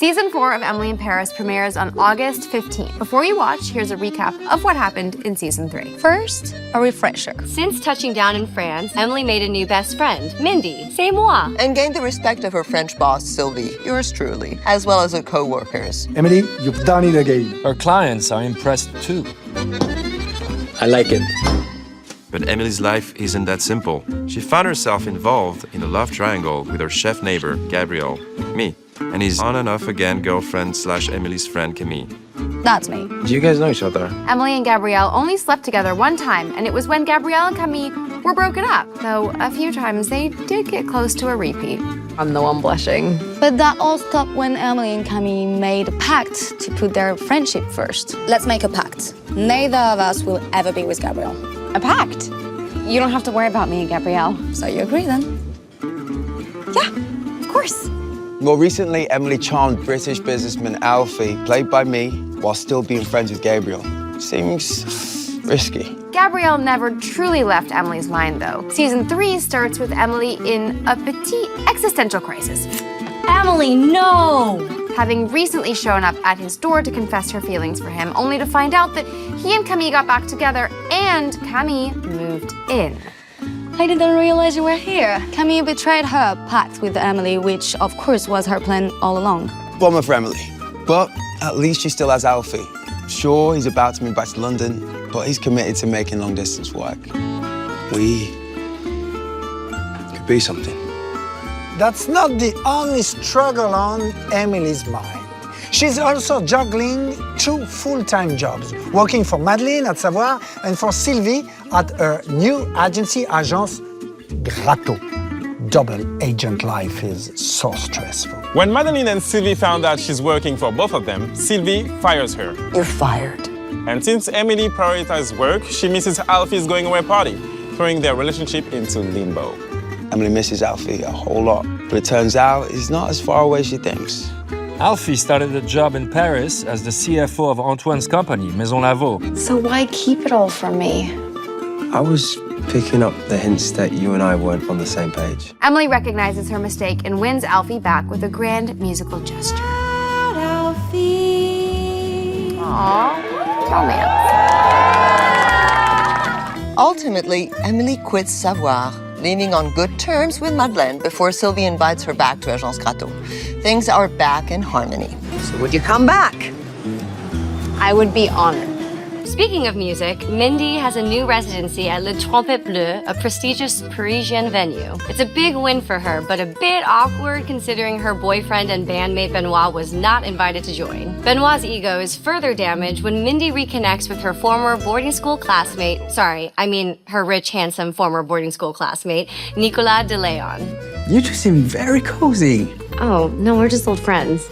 Season 4 of Emily in Paris premieres on August 15th. Before you watch, here's a recap of what happened in Season 3. First, a refresher. Since touching down in France, Emily made a new best friend, Mindy, c'est moi. And gained the respect of her French boss, Sylvie, yours truly, as well as her co-workers. Emily, you've done it again. Her clients are impressed too. I like it. But Emily's life isn't that simple. She found herself involved in a love triangle with her chef neighbor, Gabriel, me, and his on and off again girlfriend / Emily's friend, Camille. That's me. Do you guys know each other? Emily and Gabrielle only slept together one time, and it was when Gabrielle and Camille were broken up, though a few times they did get close to a repeat. I'm the one blushing. But that all stopped when Emily and Camille made a pact to put their friendship first. Let's make a pact. Neither of us will ever be with Gabrielle. A pact? You don't have to worry about me and Gabrielle. So you agree then? Yeah, of course. More recently, Emily charmed British businessman Alfie, played by me, while still being friends with Gabriel. Seems risky. Gabrielle never truly left Emily's mind, though. Season 3 starts with Emily in a petite existential crisis. Emily, no! Having recently shown up at his door to confess her feelings for him, only to find out that he and Camille got back together and Camille moved in. I didn't realize you were here. Camille betrayed her pact with Emily, which of course was her plan all along. Bummer for Emily. But at least she still has Alfie. Sure, he's about to move back to London, but he's committed to making long distance work. We could be something. That's not the only struggle on Emily's mind. She's also juggling 2 full-time jobs, working for Madeleine at Savoir and for Sylvie at her new agency, Agence Gratteau. Double agent life is so stressful. When Madeleine and Sylvie found out she's working for both of them, Sylvie fires her. You're fired. And since Emily prioritizes work, she misses Alfie's going away party, throwing their relationship into limbo. Emily misses Alfie a whole lot, but it turns out he's not as far away as she thinks. Alfie started a job in Paris as the CFO of Antoine's company, Maison Lavaux. So why keep it all from me? I was picking up the hints that you and I weren't on the same page. Emily recognizes her mistake and wins Alfie back with a grand musical gesture. Aww, romance. Ultimately, Emily quits Savoir, leaving on good terms with Madeleine before Sylvie invites her back to Agence Gratteau. Things are back in harmony. So would you come back? I would be honored. Speaking of music, Mindy has a new residency at Le Trompette Bleu, a prestigious Parisian venue. It's a big win for her, but a bit awkward considering her boyfriend and bandmate Benoit was not invited to join. Benoit's ego is further damaged when Mindy reconnects with her former boarding school classmate, her rich, handsome former boarding school classmate, Nicolas de Leon. You two seem very cozy. Oh, no, we're just old friends.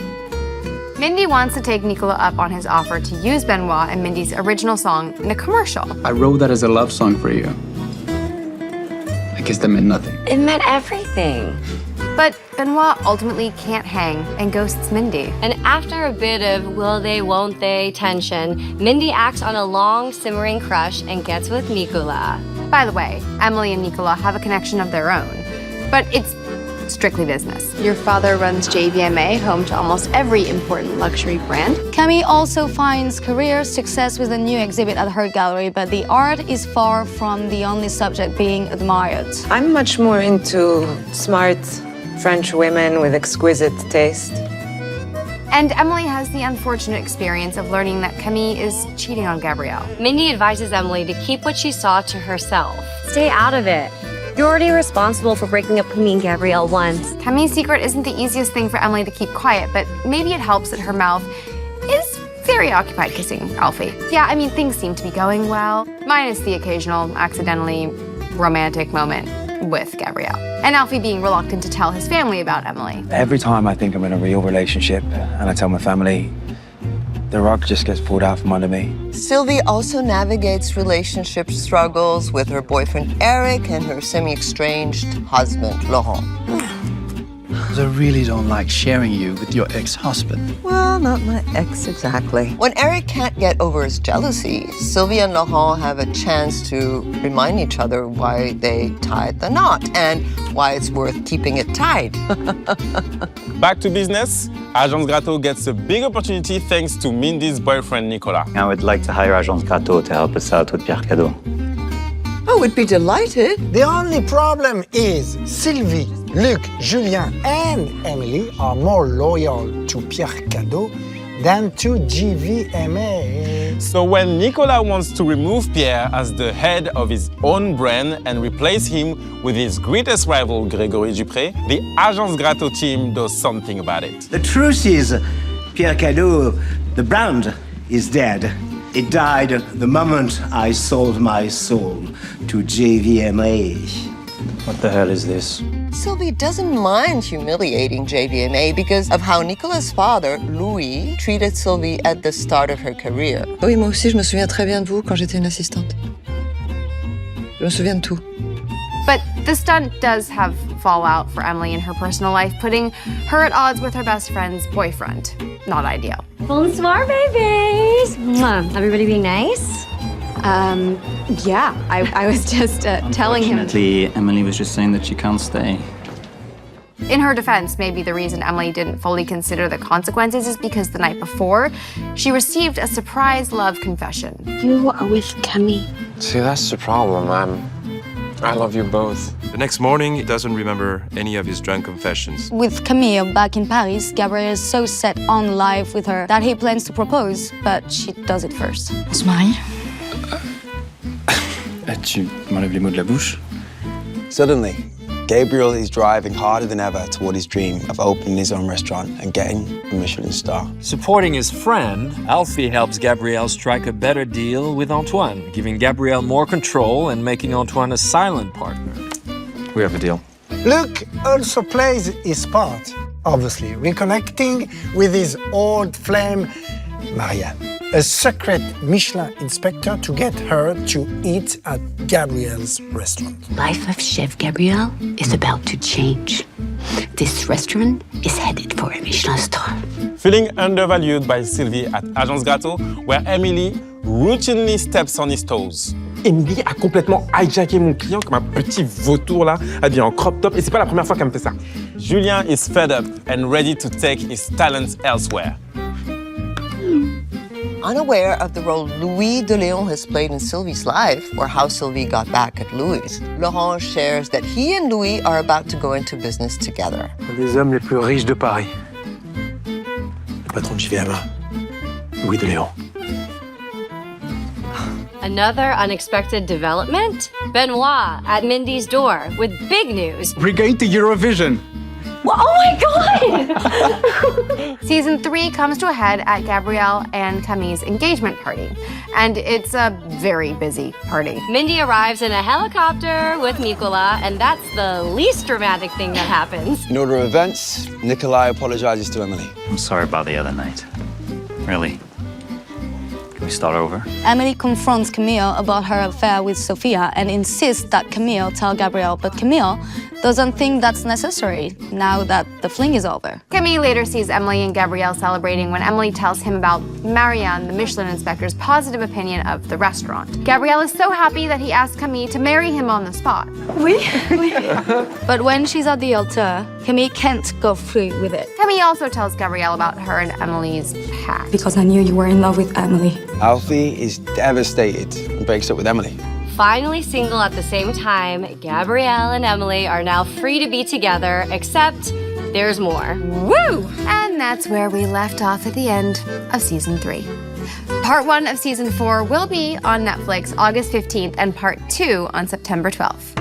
Mindy wants to take Nicolas up on his offer to use Benoit and Mindy's original song in a commercial. I wrote that as a love song for you. I guess that meant nothing. It meant everything. But Benoit ultimately can't hang and ghosts Mindy. And after a bit of will they, won't they tension, Mindy acts on a long, simmering crush and gets with Nicolas. By the way, Emily and Nicolas have a connection of their own, but it's strictly business. Your father runs JVMA, home to almost every important luxury brand. Camille also finds career success with a new exhibit at her gallery, but the art is far from the only subject being admired. I'm much more into smart French women with exquisite taste. And Emily has the unfortunate experience of learning that Camille is cheating on Gabrielle. Mindy advises Emily to keep what she saw to herself. Stay out of it. You're already responsible for breaking up with me and Gabrielle once. Camille's secret isn't the easiest thing for Emily to keep quiet, but maybe it helps that her mouth is very occupied kissing Alfie. Yeah, things seem to be going well, minus the occasional accidentally romantic moment with Gabrielle. And Alfie being reluctant to tell his family about Emily. Every time I think I'm in a real relationship and I tell my family, the rug just gets pulled out from under me. Sylvie also navigates relationship struggles with her boyfriend Eric and her semi-estranged husband Laurent. I really don't like sharing you with your ex-husband. Well, not my ex exactly. When Eric can't get over his jealousy, Sylvie and Laurent have a chance to remind each other why they tied the knot and why it's worth keeping it tied. Back to business, Agence Gratteau gets a big opportunity thanks to Mindy's boyfriend, Nicolas. I would like to hire Agence Gratteau to help us out with Pierre Cadeau. I would be delighted. The only problem is Sylvie, Luc, Julien, and Emily are more loyal to Pierre Cadeau than to GVMA. So when Nicolas wants to remove Pierre as the head of his own brand and replace him with his greatest rival, Grégory Dupré, the Agence Gratteau team does something about it. The truth is, Pierre Cadeau, the brand, is dead. It died the moment I sold my soul to JVMA. What the hell is this? Sylvie doesn't mind humiliating JVMA because of how Nicolas' father, Louis, treated Sylvie at the start of her career. Oui, moi aussi, je me souviens très bien de vous quand j'étais une assistante. Je me souviens de tout. But the stunt does have fallout for Emily in her personal life, putting her at odds with her best friend's boyfriend. Not ideal. Bonsoir, babies. Mwah. Everybody being nice? Yeah, I was just telling him. Unfortunately, Emily was just saying that she can't stay. In her defense, maybe the reason Emily didn't fully consider the consequences is because the night before, she received a surprise love confession. You are with Camille. See, that's the problem. I love you both. The next morning, he doesn't remember any of his drunk confessions. With Camille back in Paris, Gabriel is so set on life with her that he plans to propose, but she does it first. On se marie? Tu m'enlèves les mots de la bouche. Suddenly, Gabriel is driving harder than ever toward his dream of opening his own restaurant and getting a Michelin star. Supporting his friend, Alfie helps Gabrielle strike a better deal with Antoine, giving Gabrielle more control and making Antoine a silent partner. We have a deal. Luc also plays his part, obviously, reconnecting with his old flame, Marianne, a secret Michelin inspector to get her to eat at Gabrielle's restaurant. Life of Chef Gabriel is about to change. This restaurant is headed for a Michelin star. Feeling undervalued by Sylvie at Agence Gratteau, where Emily routinely steps on his toes. Emily a complètement hijacké mon client comme un petit vautour là, habillé en crop top, et c'est pas la première fois qu'elle me fait ça. Julien is fed up and ready to take his talents elsewhere. Unaware of the role Louis de Léon has played in Sylvie's life, or how Sylvie got back at Louis, Laurent shares that he and Louis are about to go into business together. Un des hommes les plus riches de Paris. Le patron de JVMA, Louis de Léon. Another unexpected development? Benoit at Mindy's door with big news. We're going to Eurovision. Well, oh my God! Season 3 comes to a head at Gabrielle and Camille's engagement party, and it's a very busy party. Mindy arrives in a helicopter with Nicolas, and that's the least dramatic thing that happens. In order of events, Nikolai apologizes to Emily. I'm sorry about the other night. Really. Can we start over? Emily confronts Camille about her affair with Sophia and insists that Camille tell Gabrielle, but Camille doesn't think that's necessary now that the fling is over. Camille later sees Emily and Gabrielle celebrating when Emily tells him about Marianne, the Michelin inspector's positive opinion of the restaurant. Gabrielle is so happy that he asks Camille to marry him on the spot. Oui. But when she's at the altar, Camille can't go through with it. Camille also tells Gabrielle about her and Emily's past. Because I knew you were in love with Emily. Alfie is devastated and breaks up with Emily. Finally single at the same time, Gabrielle and Emily are now free to be together, except there's more. Woo! And that's where we left off at the end of Season 3. Part 1 of Season 4 will be on Netflix August 15th and Part 2 on September 12th.